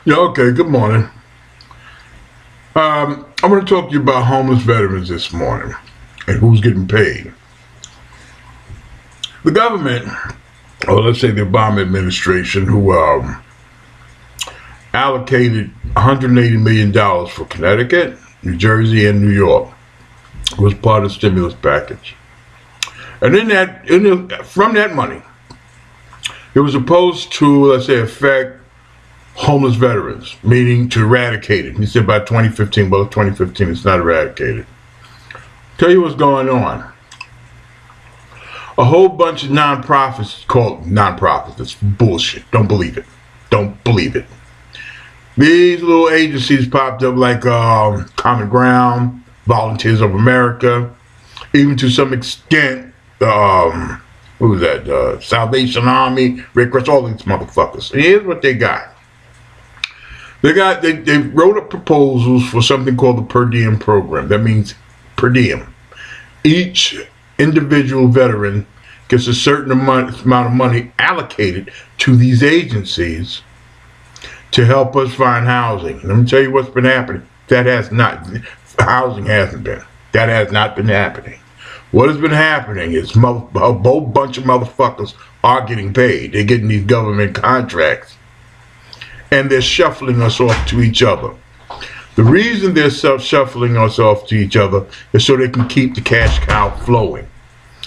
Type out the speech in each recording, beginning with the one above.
Yeah, okay, good morning. I'm going to talk to you about homeless veterans this morning and who's getting paid. The government, or let's say the Obama administration, who allocated $180 million for Connecticut, New Jersey, and New York, was part of the stimulus package. And from that money, it was supposed to, let's say, affect homeless veterans, meaning to eradicate it. He said by 2015. Well, 2015 it's not eradicated. Tell you what's going on. A whole bunch of nonprofits called nonprofits. It's bullshit. Don't believe it. Don't believe it. These little agencies popped up like Common Ground, Volunteers of America, even to some extent, what was that? Salvation Army, Red Cross, all these motherfuckers. And here's what they got. They wrote up proposals for something called the per diem program. That means per diem. Each individual veteran gets a certain amount of money allocated to these agencies to help us find housing. Let me tell you what's been happening. Housing hasn't been. That has not been happening. What has been happening is a whole bunch of motherfuckers are getting paid. They're getting these government contracts. And they're shuffling us off to each other. The reason they're shuffling us off to each other is so they can keep the cash cow flowing.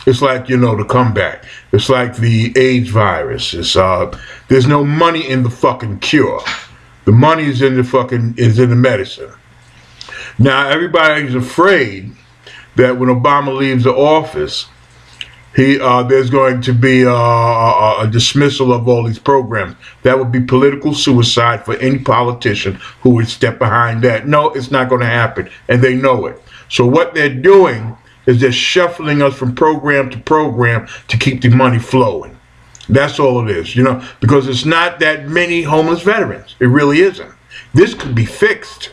It's like, the comeback. It's like the AIDS virus. There's no money in the fucking cure. The money is in the medicine. Now everybody's afraid that when Obama leaves the office, there's going to be a dismissal of all these programs. That would be political suicide for any politician who would step behind that. No, it's not going to happen, and they know it. So what they're doing is they're shuffling us from program to program to keep the money flowing. That's all it is, because it's not that many homeless veterans. It really isn't. This could be fixed,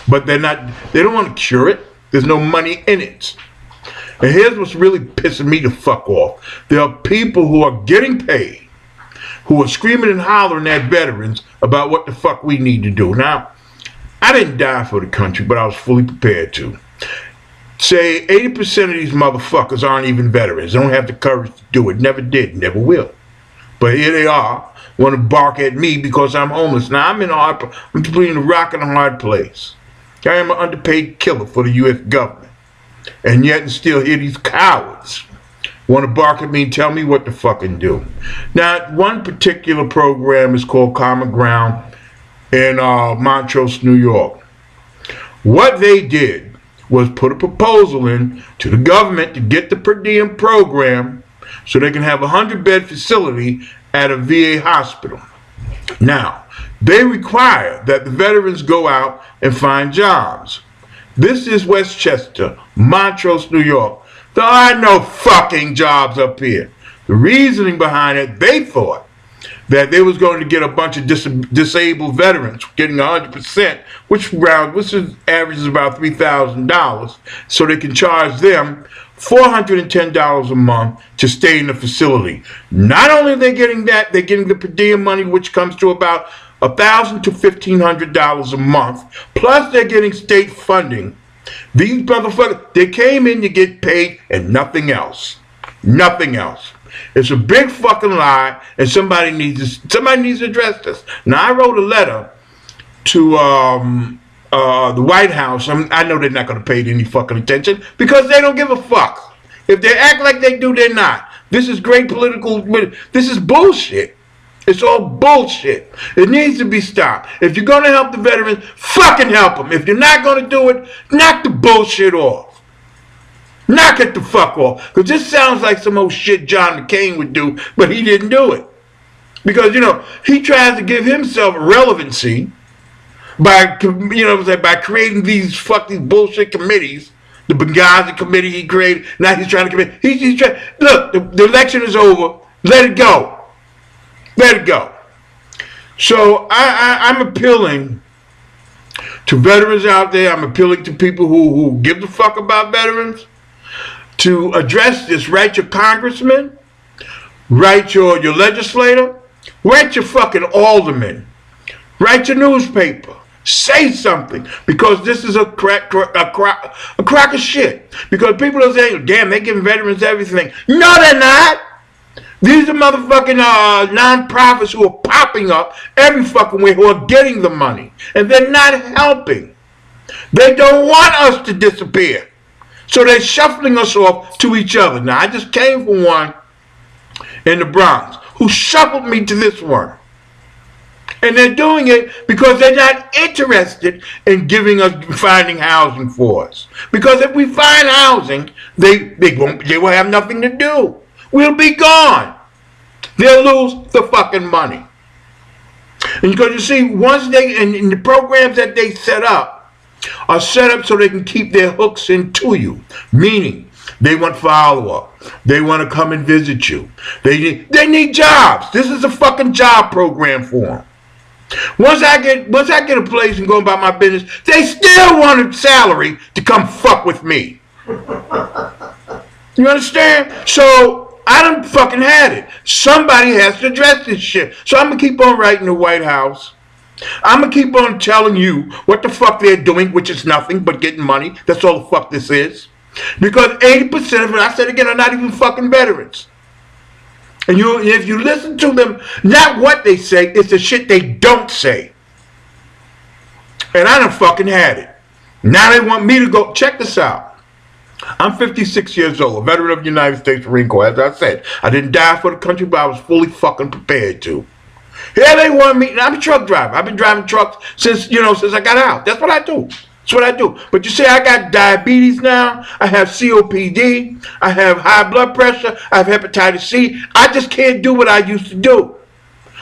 but they don't want to cure it. There's no money in it. And here's what's really pissing me the fuck off. There are people who are getting paid, who are screaming and hollering at veterans about what the fuck we need to do. Now, I didn't die for the country, but I was fully prepared to. Say 80% of these motherfuckers aren't even veterans. They don't have the courage to do it. Never did, never will. But here they are, want to bark at me because I'm homeless. Now, I'm between a rock and a hard place. I am an underpaid killer for the U.S. government. And yet and still here these cowards want to bark at me and tell me what to fucking do. Now, one particular program is called Common Ground in Montrose, New York. What they did was put a proposal in to the government to get the per diem program so they can have a 100-bed facility at a VA hospital. Now, they require that the veterans go out and find jobs. This is Westchester, Montrose, New York. There are no fucking jobs up here. The reasoning behind it, they thought that they was going to get a bunch of disabled veterans getting 100%, which averages about $3,000, so they can charge them $410 a month to stay in the facility. Not only are they getting that, they're getting the per diem money, which comes to about $1,000 to $1,500 a month. Plus, they're getting state funding. These motherfuckers, they came in to get paid and nothing else. Nothing else. It's a big fucking lie, and somebody needs to address this. Now, I wrote a letter to the White House. I know they're not going to pay it any fucking attention because they don't give a fuck. If they act like they do, they're not. This is great political. This is bullshit. It's all bullshit. It needs to be stopped. If you're going to help the veterans, fucking help them. If you're not going to do it, knock the bullshit off. Knock it the fuck off. Because this sounds like some old shit John McCain would do, but he didn't do it. Because, he tries to give himself relevancy by creating these fucking bullshit committees. The Benghazi committee he created. Now he's trying to commit. He's trying. Look, the election is over. Let it go. Let it go. So I'm appealing to veterans out there. I'm appealing to people who give a fuck about veterans to address this. Write your congressman, write your legislator, write your fucking alderman, Write your newspaper. Say something, because this is a crack of shit. Because people are saying, damn, they giving veterans everything. No, they're not. These are motherfucking non-profits who are popping up every fucking way, who are getting the money. And they're not helping. They don't want us to disappear. So they're shuffling us off to each other. Now, I just came from one in the Bronx who shuffled me to this one. And they're doing it because they're not interested in finding housing for us. Because if we find housing, they will have nothing to do. We'll be gone. They'll lose the fucking money. And because you see, once and the programs that they set up are set up so they can keep their hooks into you. Meaning, they want follow-up. They want to come and visit you. They need jobs. This is a fucking job program for them. Once I get a place and go about my business, they still want a salary to come fuck with me. You understand? So I done fucking had it. Somebody has to address this shit. So I'm gonna keep on writing the White House. I'm gonna keep on telling you what the fuck they're doing, which is nothing but getting money. That's all the fuck this is. Because 80% of it, I said again, are not even fucking veterans. And if you listen to them, not what they say, it's the shit they don't say. And I done fucking had it. Now they want me to go, check this out. I'm 56 years old, a veteran of the United States Marine Corps. As I said, I didn't die for the country, but I was fully fucking prepared to. Here they want me, and I'm a truck driver. I've been driving trucks since I got out. That's what I do. That's what I do. But you see, I got diabetes now. I have COPD. I have high blood pressure. I have hepatitis C. I just can't do what I used to do.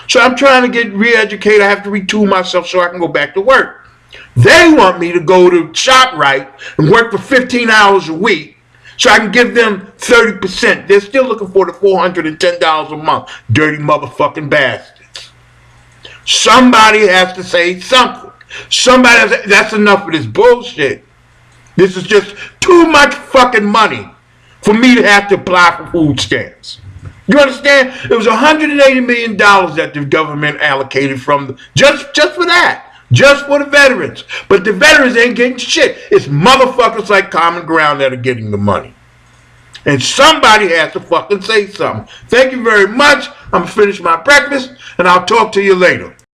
So I'm trying to get re-educated. I have to retool myself so I can go back to work. They want me to go to ShopRite and work for 15 hours a week so I can give them 30%. They're still looking for the $410 a month. Dirty motherfucking bastards. Somebody has to say something. Somebody has to, that's enough of this bullshit. This is just too much fucking money for me to have to apply for food stamps. You understand? It was $180 million that the government allocated from just for that. Just for the veterans. But the veterans ain't getting shit. It's motherfuckers like Common Ground that are getting the money. And somebody has to fucking say something. Thank you very much. I'm going to finish my breakfast, and I'll talk to you later.